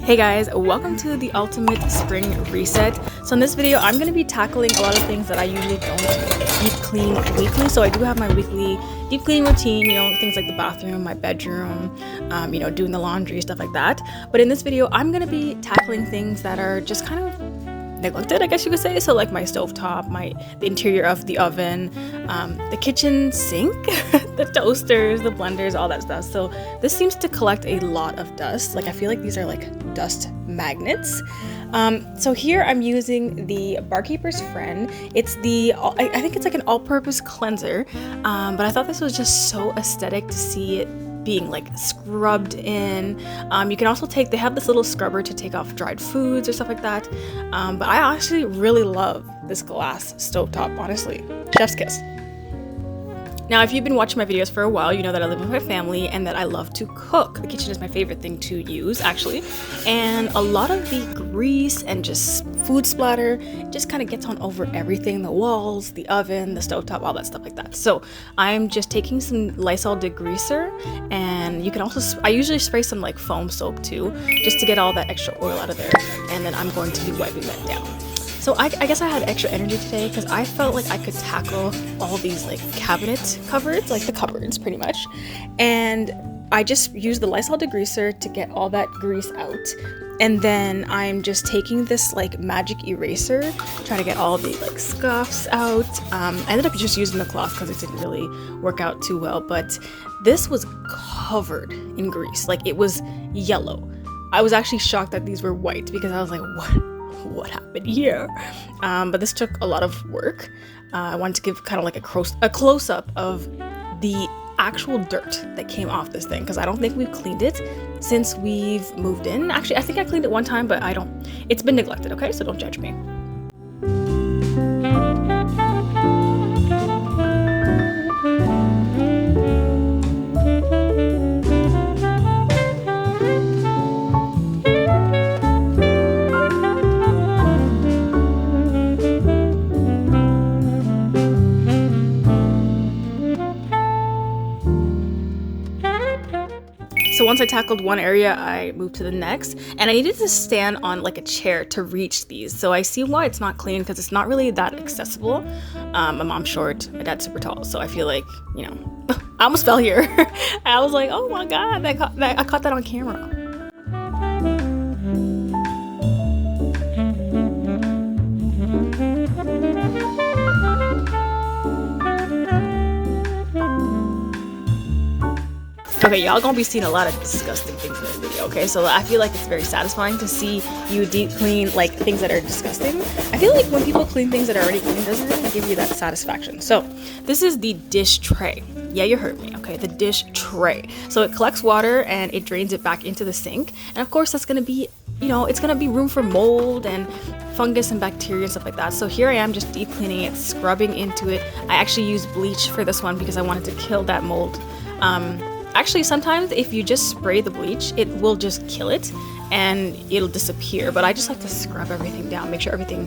Hey guys, welcome to the ultimate spring reset. So in this video, I'm going to be tackling a lot of things that I usually don't deep clean weekly. So I do have my weekly deep cleaning routine, things like the bathroom, my bedroom, doing the laundry, stuff like that. But in this video, I'm going to be tackling things that are just kind of neglected, I guess you could say. So like my stovetop, the interior of the oven, the kitchen sink, the toasters, the blenders, all that stuff. So this seems to collect a lot of dust. Like I feel like these are like dust magnets. So here I'm using the Barkeeper's Friend. It's I think it's like an all-purpose cleanser, but I thought this was just so aesthetic to see it being like scrubbed in. You can also they have this little scrubber to take off dried foods or stuff like that. But I actually really love this glass stovetop, honestly. Chef's kiss. Now, if you've been watching my videos for a while, you know that I live with my family and that I love to cook. The kitchen is my favorite thing to use, actually. And a lot of the grease and just food splatter just kind of gets on over everything, the walls, the oven, the stovetop, all that stuff like that. So I'm just taking some Lysol degreaser, and you can also, I usually spray some like foam soap too, just to get all that extra oil out of there. And then I'm going to be wiping that down. So I guess I had extra energy today because I felt like I could tackle all these like cabinet cupboards, like the cupboards pretty much. And I just used the Lysol degreaser to get all that grease out. And then I'm just taking this like magic eraser, trying to get all the like scuffs out. I ended up just using the cloth because it didn't really work out too well, but this was covered in grease. Like it was yellow. I was actually shocked that these were white because I was like, what happened here? But this took a lot of work. I wanted to give kind of like a close-up of the actual dirt that came off this thing, because I don't think we've cleaned it since we've moved in. Actually, I think I cleaned it one time, but it's been neglected, okay? So don't judge me. So once I tackled one area, I moved to the next, and I needed to stand on like a chair to reach these. So I see why it's not clean, because it's not really that accessible. My mom's short, my dad's super tall, so I feel like, I almost fell here. I was like, oh my god, I caught that on camera. Okay, y'all gonna be seeing a lot of disgusting things in this video, okay? So I feel like it's very satisfying to see you deep clean like things that are disgusting. I feel like when people clean things that are already clean, it doesn't really give you that satisfaction. So this is the dish tray. Yeah, you heard me, okay? The dish tray. So it collects water and it drains it back into the sink. And of course, that's gonna be, it's gonna be room for mold and fungus and bacteria and stuff like that. So here I am just deep cleaning it, scrubbing into it. I actually used bleach for this one because I wanted to kill that mold. Actually, sometimes if you just spray the bleach, it will just kill it and it'll disappear. But I just like to scrub everything down, make sure everything,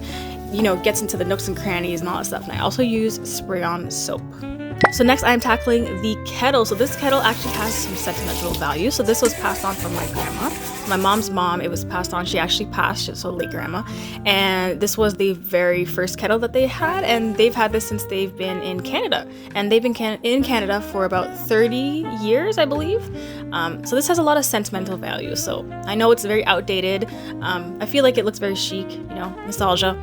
gets into the nooks and crannies and all that stuff. And I also use spray-on soap. So next I am tackling the kettle. So this kettle actually has some sentimental value. So this was passed on from my grandma. My mom's mom, it was passed on. She actually passed, so late grandma. And this was the very first kettle that they had. And they've had this since they've been in Canada. And they've been in Canada for about 30 years, I believe. So this has a lot of sentimental value. So I know it's very outdated. I feel like it looks very chic, nostalgia.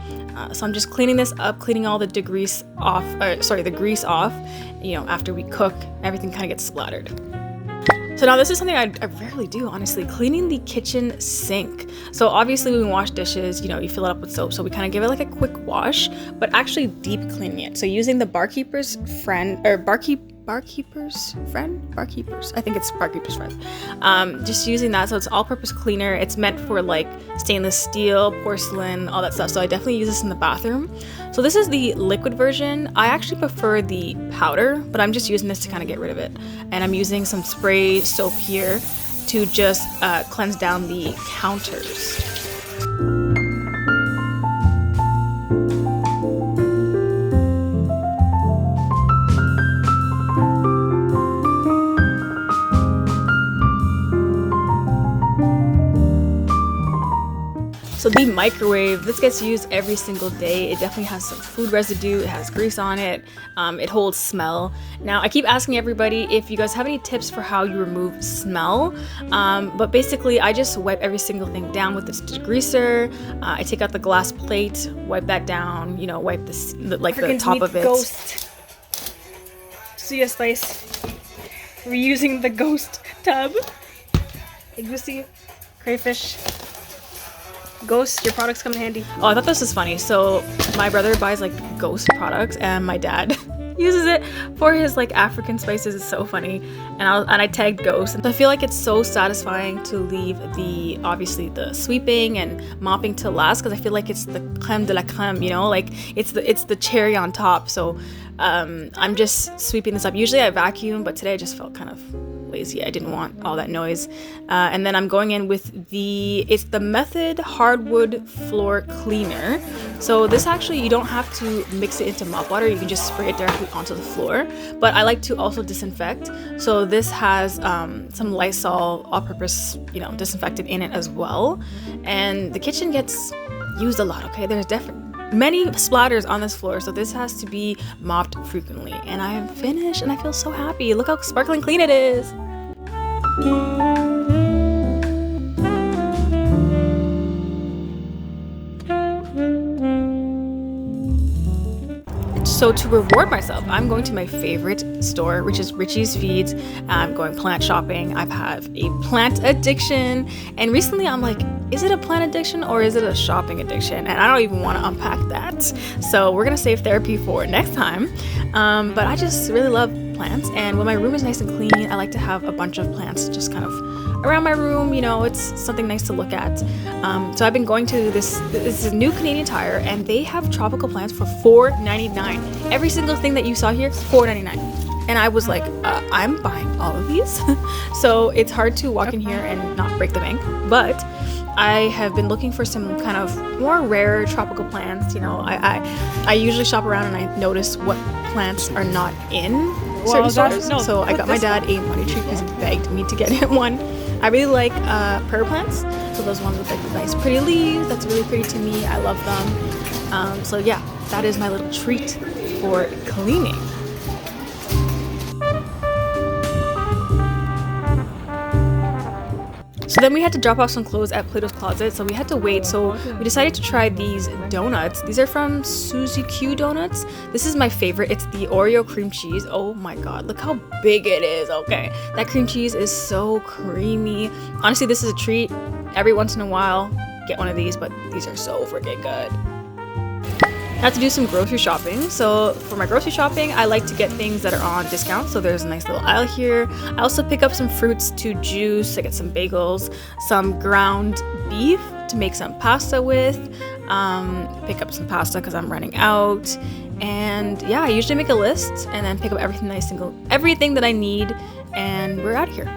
So I'm just cleaning this up, cleaning all the grease off, after we cook, everything kind of gets splattered. So now this is something I rarely do, honestly, cleaning the kitchen sink. So obviously when we wash dishes, you fill it up with soap. So we kind of give it like a quick wash, but actually deep cleaning it. So using the Barkeeper's Friend, or Barkeeper's Friend? I think it's Barkeeper's Friend. Just using that, so it's all-purpose cleaner. It's meant for like stainless steel, porcelain, all that stuff. So I definitely use this in the bathroom. So this is the liquid version. I actually prefer the powder, but I'm just using this to kind of get rid of it. And I'm using some spray soap here to just cleanse down the counters. So the microwave, this gets used every single day. It definitely has some food residue, it has grease on it, it holds smell. Now I keep asking everybody if you guys have any tips for how you remove smell, but basically I just wipe every single thing down with this degreaser. I take out the glass plate, wipe that down, you know, wipe this like the top of it. Ghost. See a spice. We're using the ghost tub. Goosey, crayfish. Ghost, your products come in handy. Oh, I thought this was funny. So my brother buys like Ghost products and my dad uses it for his like African spices. It's so funny. And I tagged Ghost. And I feel like it's so satisfying to leave the, obviously the sweeping and mopping to last, because I feel like it's the creme de la creme, you know, like it's the cherry on top. So I'm just sweeping this up. Usually I vacuum, but today I just felt kind of lazy. I didn't want all that noise. And then I'm going in with it's the Method hardwood floor cleaner. So this actually, you don't have to mix it into mop water, you can just spray it directly onto the floor, but I like to also disinfect. So this has some Lysol all-purpose, you know, disinfectant in it as well. And the kitchen gets used a lot, okay? There's definitely many splatters on this floor, so this has to be mopped frequently. And I am finished and I feel so happy. Look how sparkling clean it is. So to reward myself, I'm going to my favorite store, which is Richie's Feeds. I'm going plant shopping. I have a plant addiction. And recently I'm like, is it a plant addiction or is it a shopping addiction? And I don't even want to unpack that. So we're going to save therapy for next time. But I just really love plants. And when my room is nice and clean, I like to have a bunch of plants just kind of around my room. You know, it's something nice to look at. So I've been going to this is New Canadian Tire, and they have tropical plants for $4.99. Every single thing that you saw here, $4.99. And I was like, I'm buying all of these. So it's hard to walk in here and not break the bank. But I have been looking for some kind of more rare tropical plants. You know, I usually shop around and I notice what plants are not in certain stores. So I got my dad a money tree because he begged me to get him one. I really like prayer plants. So those ones with like the nice pretty leaves, that's really pretty to me. I love them. So yeah, that is my little treat for cleaning. So then we had to drop off some clothes at Plato's Closet, so we had to wait. So we decided to try these donuts. These are from Suzy Q Doughnuts. This is my favorite. It's the Oreo cream cheese. Oh my god, look how big it is. Okay, that cream cheese is so creamy. Honestly, this is a treat. Every once in a while, get one of these, but these are so freaking good. I had to do some grocery shopping. So for my grocery shopping, I like to get things that are on discount. So there's a nice little aisle here. I also pick up some fruits to juice. I get some bagels, some ground beef to make some pasta with. Pick up some pasta because I'm running out. And yeah, I usually make a list and then pick up everything that I need, and we're out of here.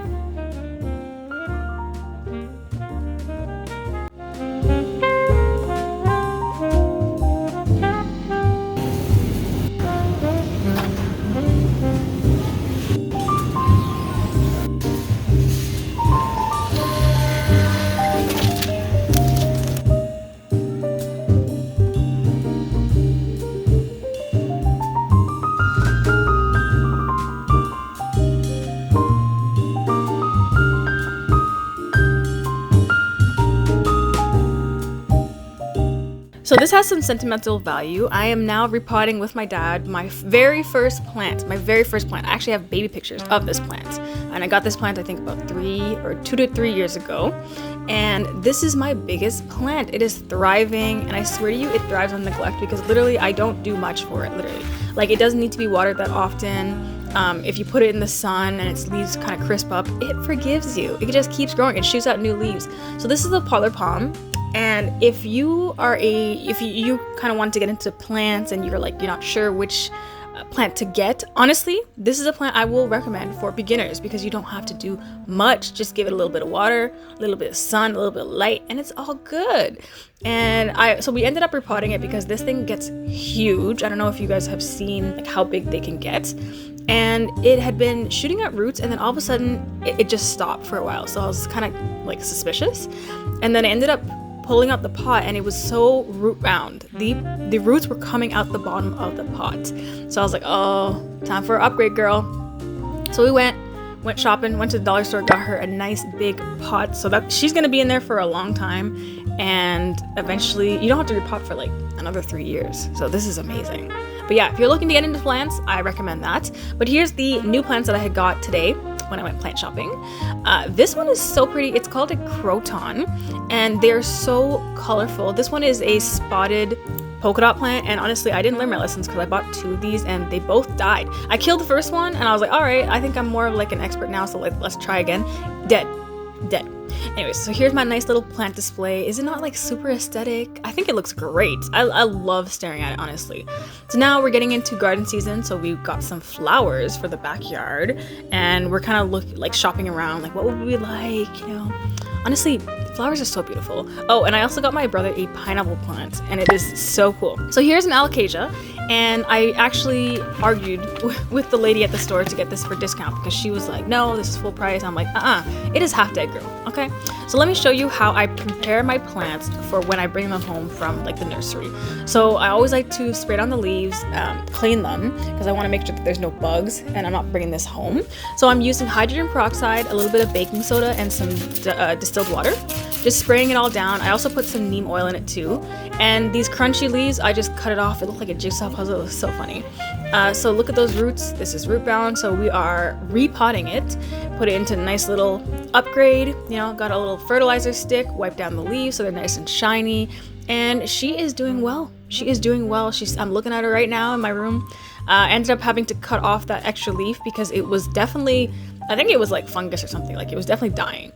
So this has some sentimental value. I am now repotting with my dad my very first plant. I actually have baby pictures of this plant. And I got this plant I think about 2 to 3 years ago. And this is my biggest plant. It is thriving, and I swear to you, it thrives on neglect because literally I don't do much for it, literally. Like, it doesn't need to be watered that often. If you put it in the sun and its leaves kind of crisp up, it forgives you. It just keeps growing. It shoots out new leaves. So this is the Parlour palm. And if you kind of want to get into plants and you're not sure which plant to get, honestly, this is a plant I will recommend for beginners because you don't have to do much. Just give it a little bit of water, a little bit of sun, a little bit of light, and it's all good. And so we ended up repotting it because this thing gets huge. I don't know if you guys have seen like how big they can get. And it had been shooting out roots, and then all of a sudden it just stopped for a while. So I was kind of like suspicious. And then I ended up pulling out the pot and it was so root bound. The roots were coming out the bottom of the pot. So I was like, oh, time for an upgrade, girl. So we went shopping, went to the dollar store, got her a nice big pot so that she's gonna be in there for a long time, and eventually you don't have to repot for like another 3 years. So this is amazing. But yeah, if you're looking to get into plants, I recommend that. But here's the new plants that I had got today when I went plant shopping. This one is so pretty. It's called a croton, and they're so colorful. This one is a spotted polka dot plant, and honestly I didn't learn my lessons because I bought 2 of these and they both died. I killed the first one and I was like, all right, I think I'm more of like an expert now, so let's try again. Dead. Anyways, so here's my nice little plant display. Is it not like super aesthetic? I think it looks great. I love staring at it, honestly. So now we're getting into garden season, so we've got some flowers for the backyard, and we're kind of shopping around, like what would we like, you know. Honestly, flowers are so beautiful. Oh, and I also got my brother a pineapple plant, and it is so cool. So here's an Alocasia, and I actually argued with the lady at the store to get this for discount because she was like, no, this is full price. I'm like, it is half dead, girl, okay? So let me show you how I prepare my plants for when I bring them home from like the nursery. So I always like to spray down the leaves, clean them, because I want to make sure that there's no bugs and I'm not bringing this home. So I'm using hydrogen peroxide, a little bit of baking soda, and some distilled water. Just spraying it all down. I also put some neem oil in it too. And these crunchy leaves, I just cut it off. It looked like a jigsaw puzzle. It was so funny. So look at those roots. This is root bound. So we are repotting it. Put it into a nice little upgrade. You know, got a little fertilizer stick. Wipe down the leaves so they're nice and shiny. And she is doing well. She is doing well. I'm looking at her right now in my room. Ended up having to cut off that extra leaf because it was definitely, I think it was like fungus or something, like it was definitely dying.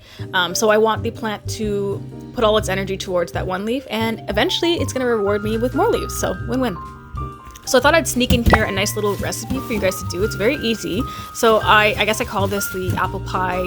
So I want the plant to put all its energy towards that one leaf, and eventually it's gonna reward me with more leaves, so win-win. So I thought I'd sneak in here a nice little recipe for you guys to do. It's very easy. So I guess I call this the apple pie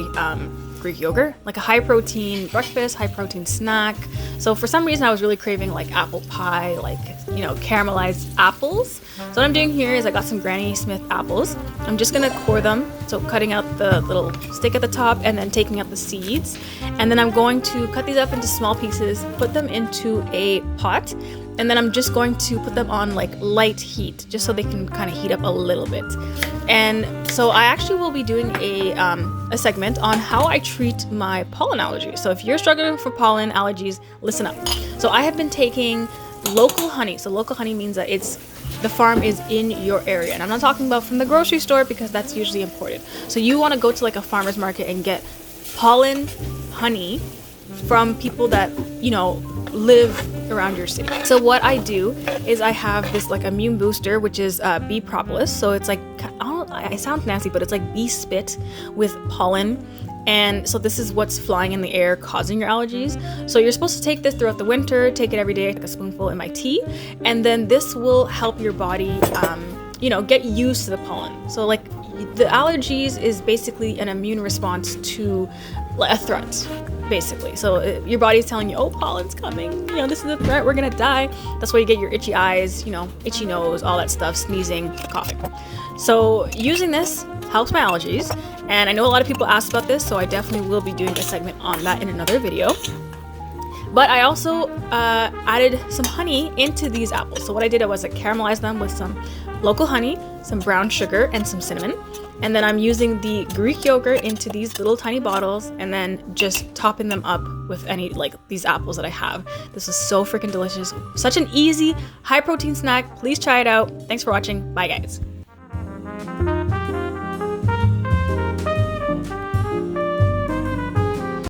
Greek yogurt, like a high protein breakfast, high protein snack. So for some reason I was really craving like apple pie, like, you know, caramelized apples. So what I'm doing here is I got some Granny Smith apples. I'm just gonna core them, so cutting out the little stick at the top and then taking out the seeds. And then I'm going to cut these up into small pieces, put them into a pot, and then I'm just going to put them on like light heat, just so they can kind of heat up a little bit. And so I actually will be doing a segment on how I treat my pollen allergies. So if you're struggling for pollen allergies, listen up. So I have been taking local honey. So local honey means that the farm is in your area. And I'm not talking about from the grocery store because that's usually imported. So you want to go to like a farmer's market and get pollen honey from people that, you know, live around your city. So what I do is I have this like immune booster, which is bee propolis. So it's like, I sound nasty, but it's like bee spit with pollen. And so this is what's flying in the air causing your allergies. So you're supposed to take this throughout the winter, take it every day, like a spoonful in my tea. And then this will help your body, you know, get used to the pollen. So like the allergies is basically an immune response to a threat, basically. So your body's telling you, oh, pollen's coming, you know, this is a threat, we're gonna die. That's why you get your itchy eyes, you know, itchy nose, all that stuff, sneezing, coughing. So using this helps my allergies, and I know a lot of people asked about this, so I definitely will be doing a segment on that in another video. But I also added some honey into these apples. So what I did was I caramelized them with some local honey, some brown sugar, and some cinnamon. And then I'm using the Greek yogurt into these little tiny bottles and then just topping them up with any, like these apples that I have. This is so freaking delicious. Such an easy, high protein snack. Please try it out. Thanks for watching. Bye guys.